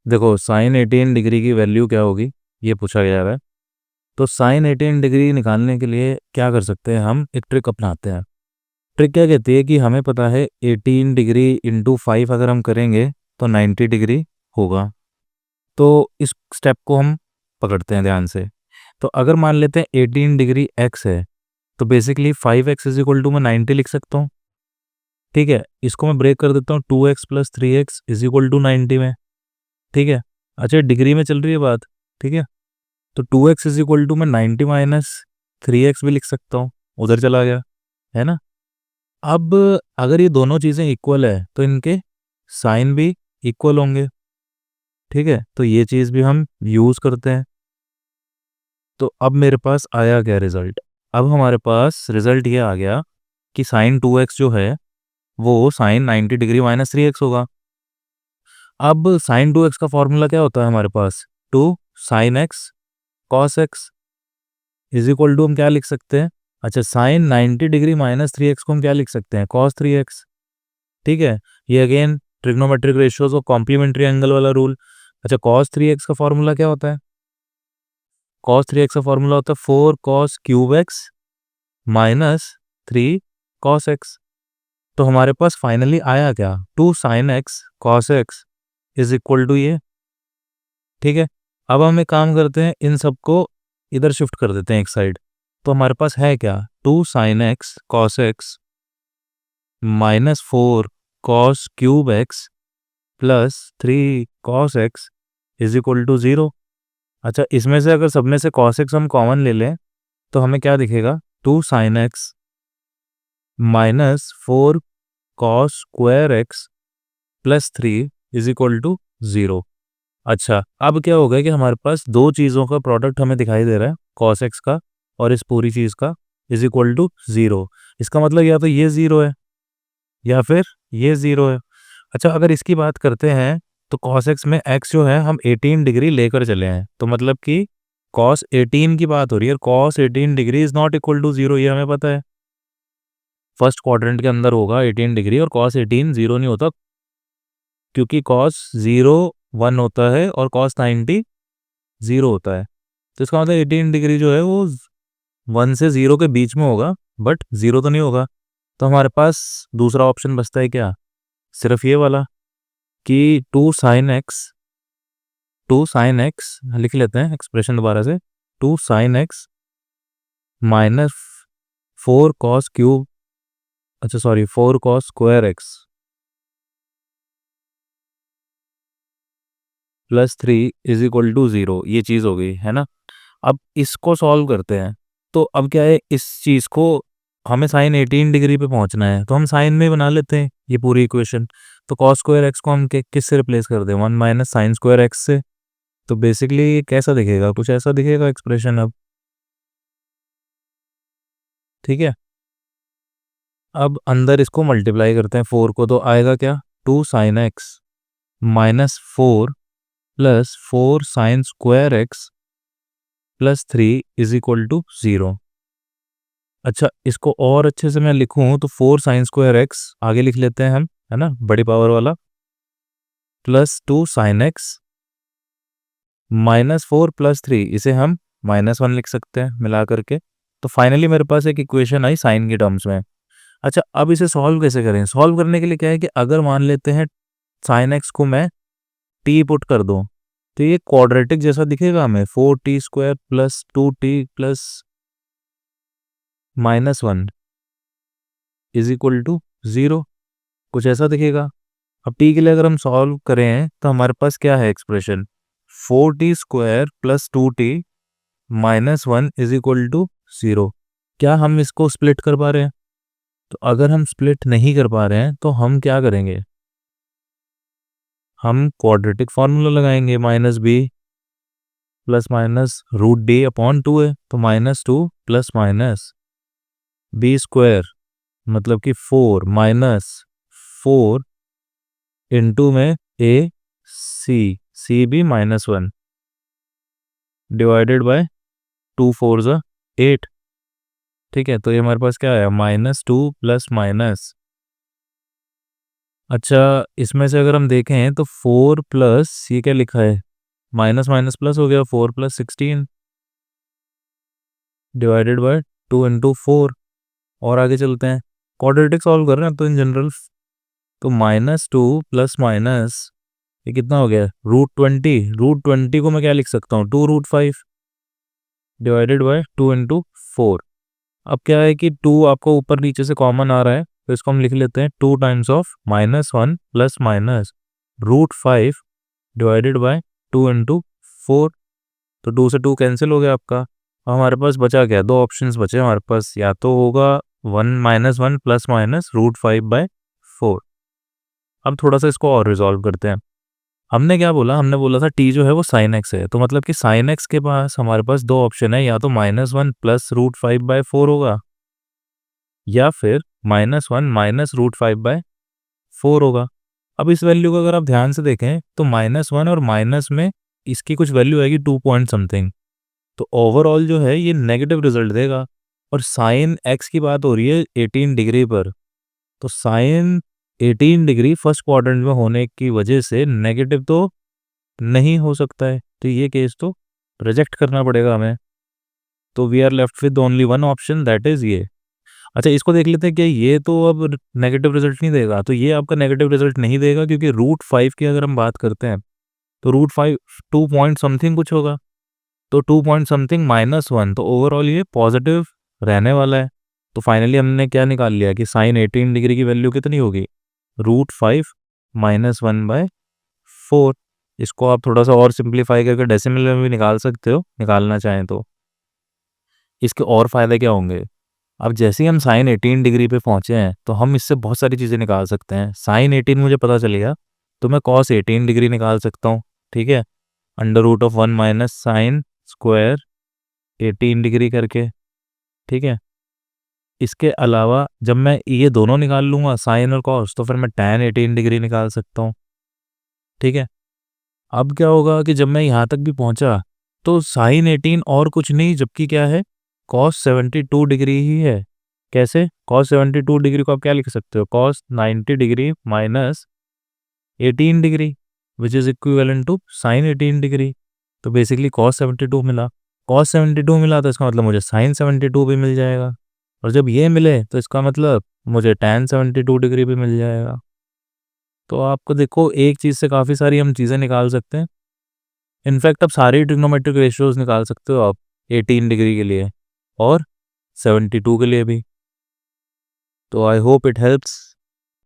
देखो sign 18 degree की value क्या होगी, ये पूछा गया है। तो साइन 18 डिग्री निकालने के लिए क्या कर सकते हैं, हम एक ट्रिक अपनाते हैं। ट्रिक क्या कहती है कि हमें पता है 18 डिग्री इंटू 5 अगर हम करेंगे तो 90 डिग्री होगा। तो इस स्टेप को हम पकड़ते हैं ध्यान से। तो अगर मान लेते हैं 18 डिग्री एक्स है, तो basically 5x is equal to मैं 90 लिख सकता हूँ। ठीक है, इसको मैं ब्रेक कर देता हूँ, 2x plus 3x is equal to 90 में। ठीक है, अच्छा डिग्री में चल रही है बात। ठीक है, तो 2x इज इक्वल टू मैं 90 माइनस 3x भी लिख सकता हूँ, उधर चला गया, है ना। अब अगर ये दोनों चीज़ें इक्वल है तो इनके साइन भी इक्वल होंगे। ठीक है, तो ये चीज़ भी हम यूज़ करते हैं। तो अब मेरे पास आया क्या रिजल्ट, अब हमारे पास रिजल्ट ये आ गया कि साइन 2x जो है वो साइन 90 डिग्री माइनस 3x होगा। अब साइन 2x का फॉर्मूला क्या होता है हमारे पास, 2 sine X cos X is equal to हम क्या लिख सकते हैं, अच्छा साइन 90 डिग्री माइनस 3x को हम क्या लिख सकते हैं, कॉस 3x। ठीक है, ये अगेन ट्रिग्नोमेट्रिक रेशियोज और कॉम्प्लीमेंट्री एंगल वाला रूल। अच्छा कॉस 3x का फॉर्मूला क्या होता है, कॉस 3x का फॉर्मूला होता है 4 cos cube X minus 3 cos X. तो हमारे पास फाइनली आया क्या, 2 sine X cos X is equal to ये। ठीक है, अब हम एक काम करते हैं, इन सबको इधर शिफ्ट कर देते हैं एक साइड। तो हमारे पास है क्या, 2 sine X cos X minus 4 cos cube X plus 3 cos X is equal to 0। अच्छा इसमें से अगर सब में से कॉस एक्स हम कॉमन ले लें तो हमें क्या दिखेगा, 2 sine x minus 4 cos square x plus 3 is equal to 0। अच्छा अब क्या होगा कि हमारे पास दो चीज़ों का प्रोडक्ट हमें दिखाई दे रहा है, कॉस एक्स का और इस पूरी चीज़ का, इज इक्वल टू 0। इसका मतलब या तो ये 0 है या फिर ये 0 है। अच्छा अगर इसकी बात करते हैं तो कॉस एक्स में एक्स जो है हम 18 डिग्री लेकर चले हैं, तो मतलब कि कॉस 18 की बात हो रही है, cos 18 degree is not equal to 0, ये हमें पता है। फर्स्ट क्वाड्रेंट के अंदर होगा 18 डिग्री और कॉस 18 0 नहीं होता, क्योंकि कॉस 0 1 होता है और कॉस 90 0 होता है। तो इसका मतलब 18 डिग्री जो है वो 1 से 0 के बीच में होगा, बट 0 तो नहीं होगा। तो हमारे पास दूसरा ऑप्शन बचता है क्या, सिर्फ ये वाला कि 2 साइन एक्स लिख लेते हैं एक्सप्रेशन दोबारा से, 2 sine x minus 4 cos cube, अच्छा sorry 4 cos square x plus 3 is equal to 0, ये चीज़ हो गई है ना। अब इसको सॉल्व करते हैं। तो अब क्या है, इस चीज़ को हमें साइन 18 डिग्री पे पहुंचना है, तो हम साइन में बना लेते हैं ये पूरी इक्वेशन। तो कॉस स्क्वायर एक्स को हम किस से रिप्लेस कर दें, 1 माइनस साइन स्क्वायर एक्स से। तो बेसिकली ये कैसा दिखेगा, कुछ ऐसा दिखेगा एक्सप्रेशन अब। ठीक है, अब अंदर इसको मल्टीप्लाई करते हैं 4 को, तो आएगा क्या, 2 sine x minus 4 plus 4 sine square x plus 3 is equal to 0। अच्छा इसको और अच्छे से मैं लिखूं तो 4 साइन स्क्वायर एक्स आगे लिख लेते हैं हम, है ना, बड़ी पावर वाला, plus 2 sine x minus 4 plus 3, इसे हम -1 लिख सकते हैं मिला करके। तो फाइनली मेरे पास एक इक्वेशन आई साइन के टर्म्स में। अच्छा अब इसे सॉल्व कैसे करें, सॉल्व करने के लिए क्या है कि अगर मान लेते हैं साइन एक्स को मैं टी पुट कर दूं, तो ये क्वाड्रेटिक जैसा दिखेगा हमें, 4t² plus 2t plus -1 is equal to 0, कुछ ऐसा दिखेगा। अब टी के लिए अगर हम सॉल्व करें तो हमारे पास क्या है expression, 4t² plus 2t -1 is equal to 0। क्या हम इसको स्प्लिट कर पा रहे हैं, तो अगर हम स्प्लिट नहीं कर पा रहे हैं तो हम क्या करेंगे, हम क्वाड्रेटिक फार्मूला लगाएंगे, -b plus minus root D upon 2 है, तो -2 प्लस माइनस b² मतलब कि 4 माइनस 4 इंटू में सी भी -1 डिवाइडेड बाय 2 4 ज़ा 8। ठीक है, तो ये हमारे पास क्या आया, -2 प्लस माइनस अच्छा, इसमें से अगर हम देखें तो 4 प्लस ये क्या लिखा है, माइनस माइनस प्लस हो गया, 4 प्लस 16 डिवाइडेड बाय 2 इंटू 4। और आगे चलते हैं, क्वाड्रेटिक सॉल्व कर रहे हैं तो इन जनरल, तो -2 प्लस माइनस ये कितना हो गया, √20। √20 को मैं क्या लिख सकता हूँ, 2√5 डिवाइडेड बाय 2 इंटू 4। अब क्या है कि 2 आपको ऊपर नीचे से कॉमन आ रहा है, तो इसको हम लिख लेते हैं 2 times of -1 plus minus √5 divided by 2 into 4। तो 2 से 2 कैंसिल हो गया आपका। अब हमारे पास बचा क्या, दो ऑप्शंस बचे हमारे पास, या तो होगा 1 प्लस माइनस √5/4। अब थोड़ा सा इसको और रिजॉल्व करते हैं। हमने क्या बोला, हमने बोला था टी जो है वो साइन एक्स है, तो मतलब कि साइन एक्स के पास हमारे पास दो ऑप्शन है, या तो -1 प्लस √5/4 होगा, या फिर -1 माइनस √5/4 होगा। अब इस वैल्यू को अगर आप ध्यान से देखें तो -1 और माइनस में इसकी कुछ वैल्यू आएगी 2 पॉइंट समथिंग, तो ओवरऑल जो है ये नेगेटिव रिजल्ट देगा। और साइन एक्स की बात हो रही है 18 डिग्री पर, तो साइन 18 डिग्री फर्स्ट क्वाड्रेंट में होने की वजह से नेगेटिव तो नहीं हो सकता है, तो ये केस तो रिजेक्ट करना पड़ेगा हमें। तो we are left with only one option, that is ये। अच्छा, इसको देख लेते हैं कि ये तो अब नेगेटिव रिजल्ट नहीं देगा, तो ये आपका नेगेटिव रिजल्ट नहीं देगा क्योंकि √5 की अगर हम बात करते हैं तो √5 2 पॉइंट समथिंग कुछ होगा, तो 2 पॉइंट समथिंग -1, तो ओवरऑल ये पॉजिटिव रहने वाला है। तो फाइनली हमने क्या निकाल लिया कि साइन 18 डिग्री की वैल्यू कितनी होगी, √5 -1/4। इसको आप थोड़ा सा और सिंप्लीफाई करके डेसिमल में भी निकाल सकते हो, निकालना चाहें तो। इसके और फायदे क्या होंगे, अब जैसे ही हम साइन 18 डिग्री पे पहुंचे हैं तो हम इससे बहुत सारी चीज़ें निकाल सकते हैं। साइन 18 मुझे पता चलेगा तो मैं कॉस 18 डिग्री निकाल सकता हूँ, ठीक है, √1 माइनस साइन स्क्वायर 18 डिग्री करके, ठीक है। इसके अलावा जब मैं ये दोनों निकाल लूँगा साइन और कॉस, तो फिर मैं टैन 18 डिग्री निकाल सकता हूँ, ठीक है। अब क्या होगा कि जब मैं यहाँ तक भी पहुँचा तो साइन 18 और कुछ नहीं जबकि क्या है, कॉस 72 डिग्री ही है। कैसे, कॉस 72 डिग्री को आप क्या लिख सकते हो, cos 90 degree minus 18 degree which is equivalent to sine 18 degree. तो बेसिकली कॉस 72 मिला, कॉस 72 मिला तो इसका मतलब मुझे साइन 72 भी मिल जाएगा, और जब ये मिले तो इसका मतलब मुझे टैन 72 डिग्री भी मिल जाएगा। तो आपको देखो एक चीज़ से काफ़ी सारी हम चीज़ें निकाल सकते हैं। इनफैक्ट आप सारी ट्रिग्नोमेट्रिक रेशियोज निकाल सकते हो आप 18 डिग्री के लिए और 72 के लिए भी। तो आई होप इट हेल्प्स।